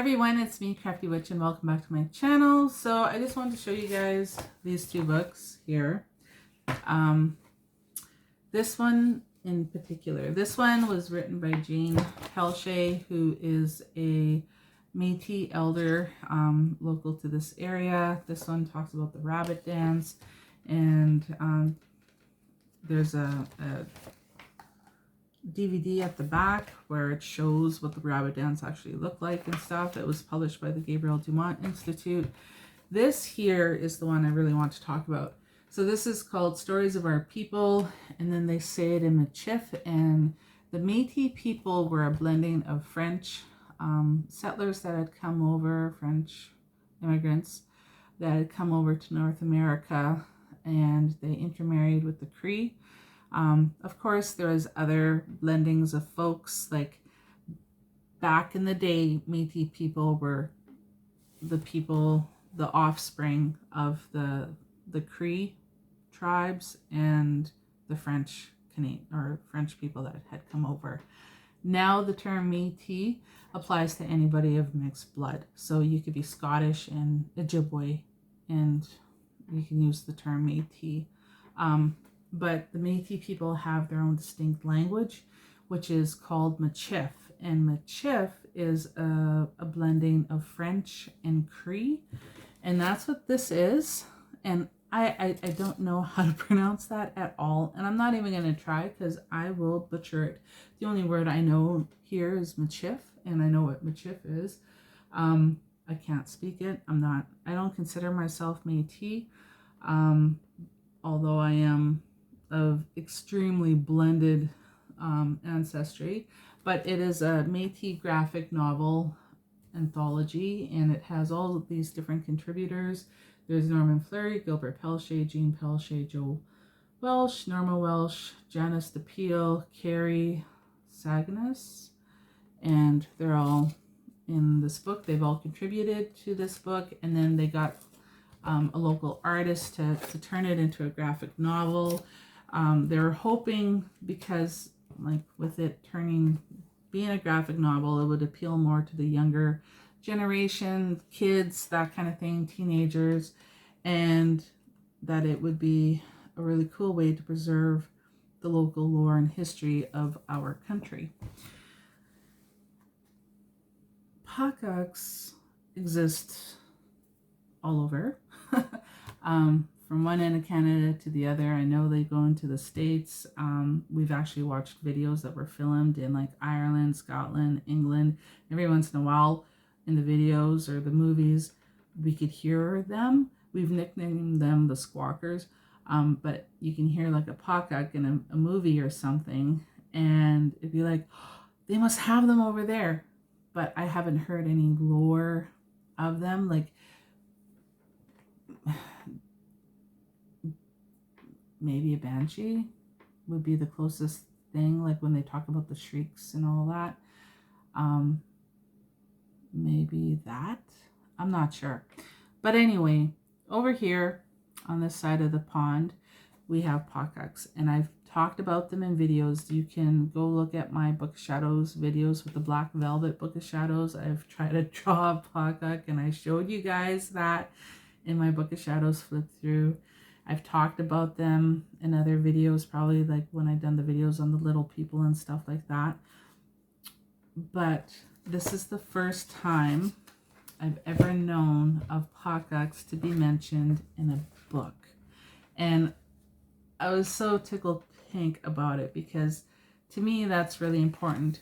everyone, it's me, Crafty Witch, and welcome back to my channel. So I just wanted to show you guys these two books here. This one in particular. This one was written by Jane Pelche, who is a Métis elder local to this area. This one talks about the rabbit dance, and there's a DVD at the back where it shows what the rabbit dance actually looked like and stuff. It was published by the Gabriel Dumont Institute. This here is the one I really want to talk about. So this is called Stories of Our People, and then they say it in Michif, and the Métis people were a blending of French settlers that had come over, French immigrants that had come over to North America, and they intermarried with the Cree. Of course, there was other blendings of folks, like back in the day, Métis people were the people, the offspring of the Cree tribes and the French people that had come over. Now the term Métis applies to anybody of mixed blood. So you could be Scottish and Ojibwe, and you can use the term Métis. But the Métis people have their own distinct language, which is called Michif. And Michif is a blending of French and Cree. And that's what this is. And I don't know how to pronounce that at all. And I'm not even going to try because I will butcher it. The only word I know here is Michif. And I know what Michif is. I can't speak it. I don't consider myself Métis. Although I am of extremely blended ancestry, but it is a Métis graphic novel anthology, and it has all of these different contributors. There's Norman Fleury, Gilbert Pelche, Jean Pelche, Joe Welsh, Norma Welsh, Janice DePeel, Carrie Saganas, and they're all in this book. They've all contributed to this book, and then they got a local artist to turn it into a graphic novel. They're hoping, because like with it being a graphic novel, it would appeal more to the younger generation, kids, that kind of thing, teenagers, and that it would be a really cool way to preserve the local lore and history of our country. Paakaks exist all over. From one end of Canada to the other. I know they go into the States. We've actually watched videos that were filmed in like Ireland, Scotland, England. Every once in a while in the videos or the movies, we could hear them. We've nicknamed them the squawkers. But you can hear like a Pakuk in a movie or something, and it'd be like, oh, they must have them over there. But I haven't heard any lore of them. Like, maybe a banshee would be the closest thing, like when they talk about the shrieks and all that. Maybe that. I'm not sure. But anyway, over here on this side of the pond, we have Paakaks, and I've talked about them in videos. You can go look at my Book of Shadows videos with the Black Velvet Book of Shadows. I've tried to draw a Paakak, and I showed you guys that in my Book of Shadows flip through. I've talked about them in other videos, probably like when I've done the videos on the little people and stuff like that. But this is the first time I've ever known of Paakaks to be mentioned in a book. And I was so tickled pink about it, because to me that's really important.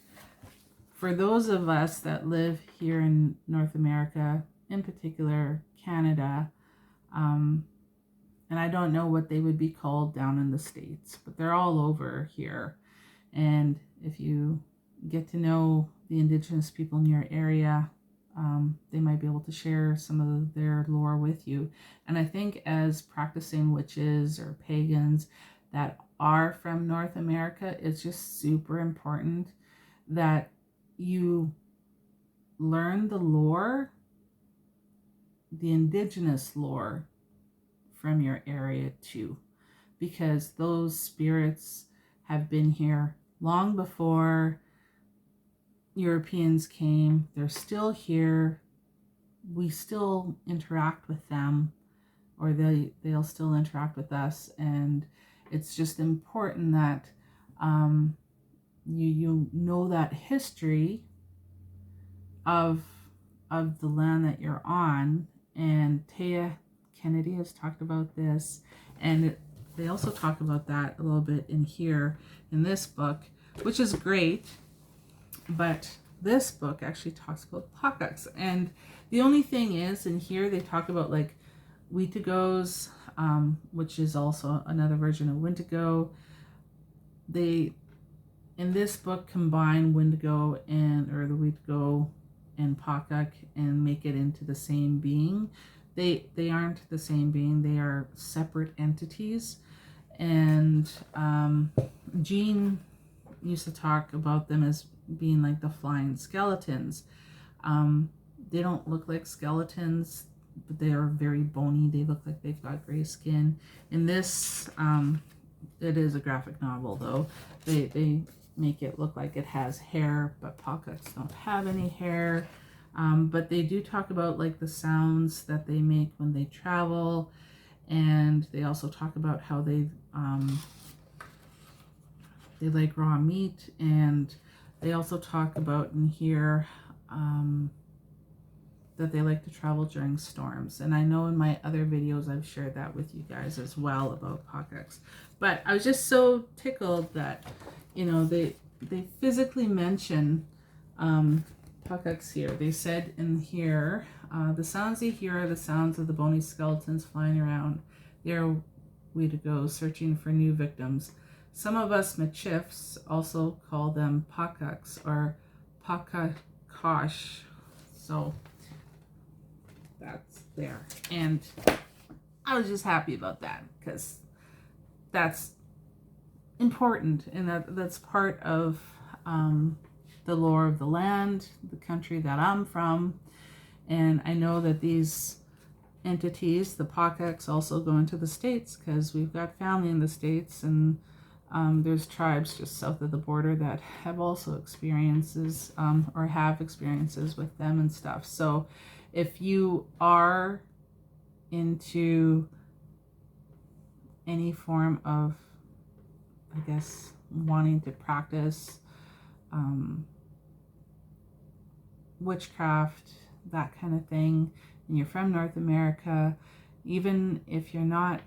For those of us that live here in North America, in particular Canada, and I don't know what they would be called down in the States, but they're all over here. And if you get to know the Indigenous people in your area, they might be able to share some of their lore with you. And I think as practicing witches or pagans that are from North America, it's just super important that you learn the lore, the Indigenous lore, from your area too, because those spirits have been here long before Europeans came. They're still here. We still interact with them, or they'll still interact with us, and it's just important that you know that history of the land that you're on. And Taya Kennedy has talked about this, and they also talk about that a little bit in here in this book, which is great. But this book actually talks about Paakaks, and the only thing is, in here they talk about like Wendigos, which is also another version of Wendigo. They, in this book, combine Wendigo or the Wendigo and Pakuk and make it into the same being. They aren't the same being. They are separate entities. And Jean used to talk about them as being like the flying skeletons. They don't look like skeletons, but they are very bony. They look like they've got gray skin. In this, it is a graphic novel, though. They make it look like it has hair, but Paakaks don't have any hair. But they do talk about like the sounds that they make when they travel, and they also talk about how they like raw meat, and they also talk about in here that they like to travel during storms. And I know in my other videos I've shared that with you guys as well about Paakaks. But I was just so tickled that, you know, they physically mention Paakaks here. They said in here, the sounds you hear are the sounds of the bony skeletons flying around. They are Wendigos searching for new victims. Some of us Michifs also call them Paakaks or Paakakash. So that's there. And I was just happy about that because that's important, and that's part of the lore of the land, the country that I'm from. And I know that these entities, the Paakaks, also go into the States because we've got family in the States, and there's tribes just south of the border that have also experiences or have experiences with them and stuff. So if you are into any form of, I guess, wanting to practice witchcraft, that kind of thing, and you're from North America, even if you're not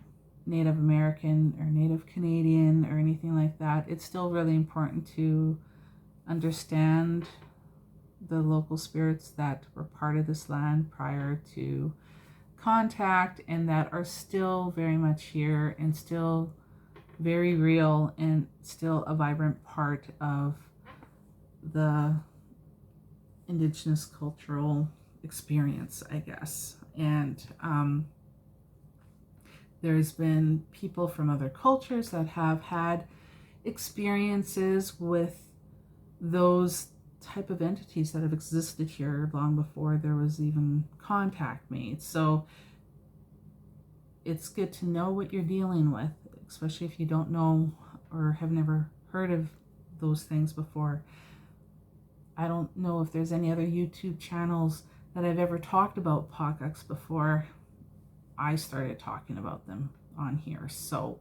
Native American or Native Canadian or anything like that, it's still really important to understand the local spirits that were part of this land prior to contact, and that are still very much here and still very real and still a vibrant part of the Indigenous cultural experience, I guess. And there's been people from other cultures that have had experiences with those type of entities that have existed here long before there was even contact made. So it's good to know what you're dealing with, especially if you don't know or have never heard of those things before. I don't know if there's any other YouTube channels that I've ever talked about Paakaks before I started talking about them on here. So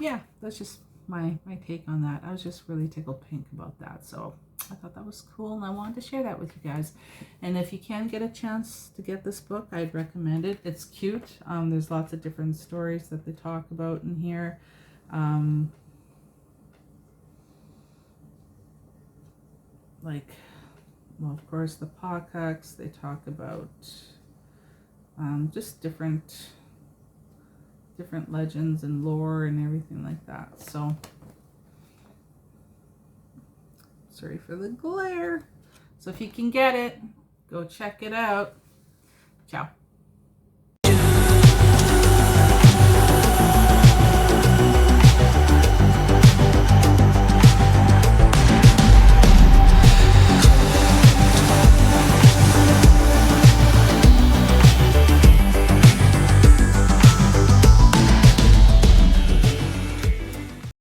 yeah, that's just my take on that. I was just really tickled pink about that. So I thought that was cool, and I wanted to share that with you guys. And if you can get a chance to get this book, I'd recommend it. It's cute. There's lots of different stories that they talk about in here. Like, well, of course, the Paakaks, they talk about just different legends and lore and everything like that. So sorry for the glare. So if you can get it, go check it out. Ciao.